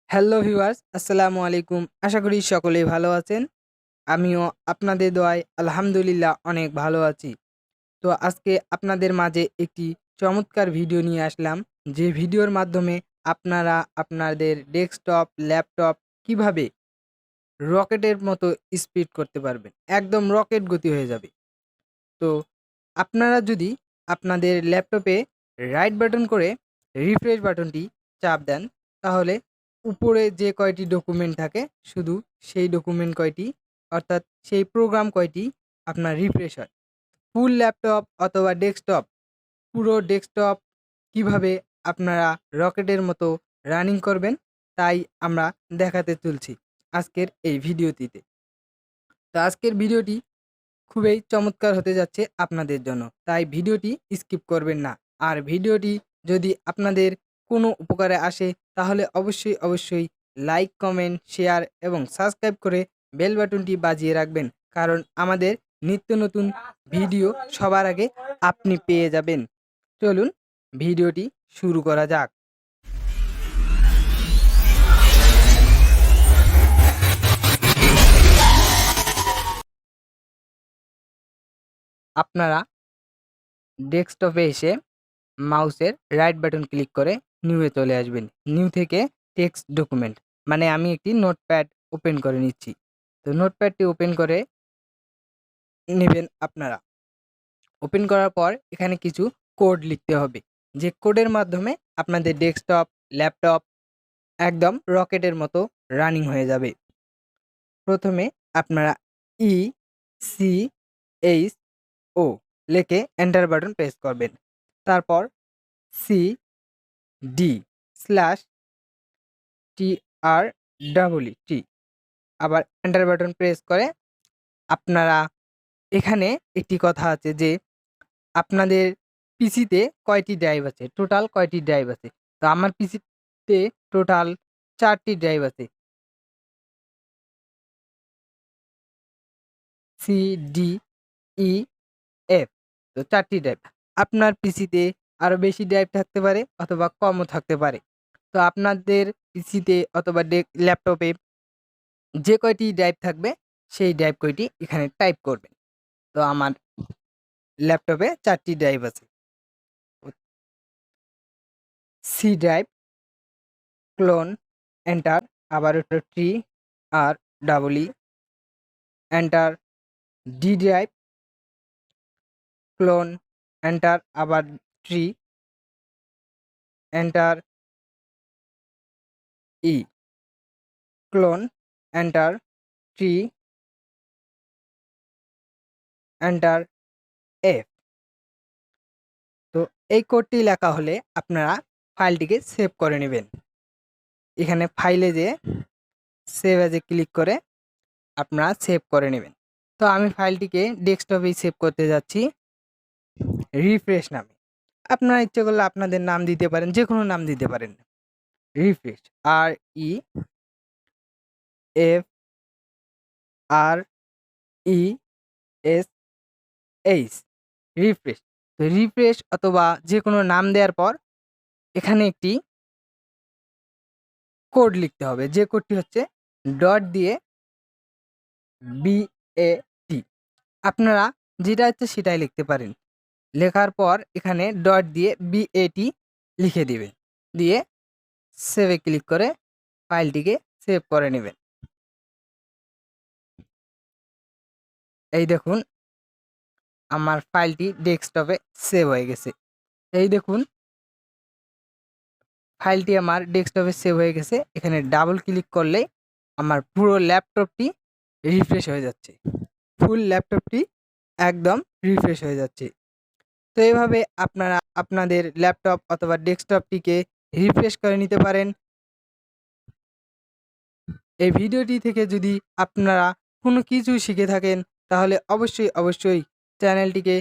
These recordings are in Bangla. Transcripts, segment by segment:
হ্যালো ভিউয়ার্স, আসসালামু আলাইকুম। আশা করি সকলেই ভালো আছেন। আমিও আপনাদের দোয়ায় আলহামদুলিল্লাহ অনেক ভালো আছি। তো আজকে আপনাদের মাঝে একটি চমৎকার ভিডিও নিয়ে আসলাম। যে ভিডিওর মাধ্যমে আপনারা আপনাদের ডেস্কটপ, ল্যাপটপ কিভাবে রকেটের মতো স্পিড করতে পারবেন। একদম রকেট গতি হয়ে যাবে। তো আপনারা যদি আপনাদের ল্যাপটপে রাইট বাটন করে রিফ্রেশ বাটনটি চাপ দেন, তাহলে উপরে যে কয়টি ডকুমেন্ট থাকে শুধু সেই ডকুমেন্ট কয়টি অর্থাৎ সেই প্রোগ্রাম কয়টি আপনার রিফ্রেশ হয়। ফুল ল্যাপটপ অথবা ডেস্কটপ, পুরো ডেস্কটপ কিভাবে আপনারা রকেটের মতো রানিং করবেন, তাই আমরা দেখাতে চলছি আজকের এই ভিডিওটিতে। তো আজকের ভিডিওটি খুবই চমৎকার হতে যাচ্ছে আপনাদের জন্য, তাই ভিডিওটি স্কিপ করবেন না। আর ভিডিওটি যদি আপনাদের কোনো উপকারে আসে তাহলে অবশ্যই লাইক, কমেন্ট, শেয়ার এবং সাবস্ক্রাইব করে বেল বাটনটি বাজিয়ে রাখবেন, কারণ আমাদের নিত্য নতুন ভিডিও সবার আগে আপনি পেয়ে যাবেন। চলুন ভিডিওটি শুরু করা যাক। আপনারা ডেস্কটপে এসে মাউসের রাইট বাটন ক্লিক করে নিউয়ে চলে আসবেন। নিউ থেকে টেক্সট ডকুমেন্ট, মানে আমি একটি নোটপ্যাড ওপেন করে নিচ্ছি। তো নোটপ্যাডটি ওপেন করে নেবেন আপনারা। ওপেন করার পর এখানে কিছু কোড লিখতে হবে, যে কোডের মাধ্যমে আপনাদের ডেস্কটপ, ল্যাপটপ একদম রকেটের মতো রানিং হয়ে যাবে। প্রথমে আপনারা ECHO লিখে এন্টার বাটন প্রেস করবেন। তারপর CD/TRET আবার এন্টার বাটন প্রেস করে আপনারা, এখানে একটি কথা আছে যে আপনাদের পিসিতে কয়টি ড্রাইভ আছে, টোটাল কয়টি ড্রাইভ আছে। তো আমার পিসিতে টোটাল 4টি ড্রাইভ আছে, CDEF। তো 4টি ড্রাইভ। আপনার পিসিতে আরও বেশি ড্রাইভ থাকতে পারে অথবা কমও থাকতে পারে। তো আপনাদের পিসিতে অথবা ল্যাপটপে যে কয়টি ড্রাইভ থাকবে সেই ড্রাইভ কয়টি এখানে টাইপ করবেন। তো আমার ল্যাপটপে 4টি ড্রাইভ আছে। সি ড্রাইভ, ক্লোন, এন্টার, আবার একটা TREE, enter. D drive, clone, enter, আবার এন্টার। ই, ক্লোন, এন্টার, এন্টার, এফ। তো এই কোডটি লেখা হলে আপনারা ফাইলটিকে সেভ করে নেবেন। এখানে ফাইলে যেয়ে সেভ অ্যাজে ক্লিক করে আপনারা সেভ করে নেবেন। তো আমি ফাইলটিকে ডেস্কটপেই সেভ করতে যাচ্ছি রিফ্রেশ নামে। আপনারা ইচ্ছে করলে আপনাদের নাম দিতে পারেন, যে কোনো নাম দিতে পারেন। Refresh, REFRESH, refresh. তো রিফ্রেশ অথবা যে কোনো নাম দেওয়ার পর এখানে একটি কোড লিখতে হবে, যে কোডটি হচ্ছে ডট দিয়ে BAT। আপনারা যেটা হচ্ছে সেটাই লিখতে পারেন। লেখার পর এখানে ডট দিয়ে BAT লিখে দিবেন, দিয়ে সেভে ক্লিক করে ফাইলটিকে সেভ করে নেবেন। এই দেখুন আমার ফাইলটি ডেস্কটপে সেভ হয়ে গেছে। এই দেখুন ফাইলটি আমার ডেস্কটপে সেভ হয়ে গেছে। এখানে ডাবল ক্লিক করলেই আমার পুরো ল্যাপটপটি রিফ্রেশ হয়ে যাচ্ছে। ফুল ল্যাপটপটি একদম রিফ্রেশ হয়ে যাচ্ছে। তো এভাবে আপনারা আপনাদের ল্যাপটপ অথবা ডেস্কটপটিকে রিফ্রেশ করে নিতে পারেন। এই ভিডিওটি থেকে যদি আপনারা কোনো কিছু শিখে থাকেন তাহলে অবশ্যই চ্যানেলটিকে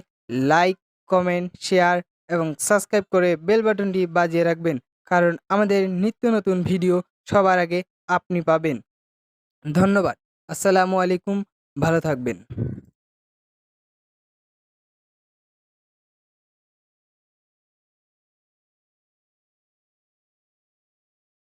লাইক, কমেন্ট, শেয়ার এবং সাবস্ক্রাইব করে বেল বাটনটি বাজিয়ে রাখবেন, কারণ আমাদের নিত্য নতুন ভিডিও সবার আগে আপনি পাবেন। ধন্যবাদ। আসসালামু আলাইকুম। ভালো থাকবেন।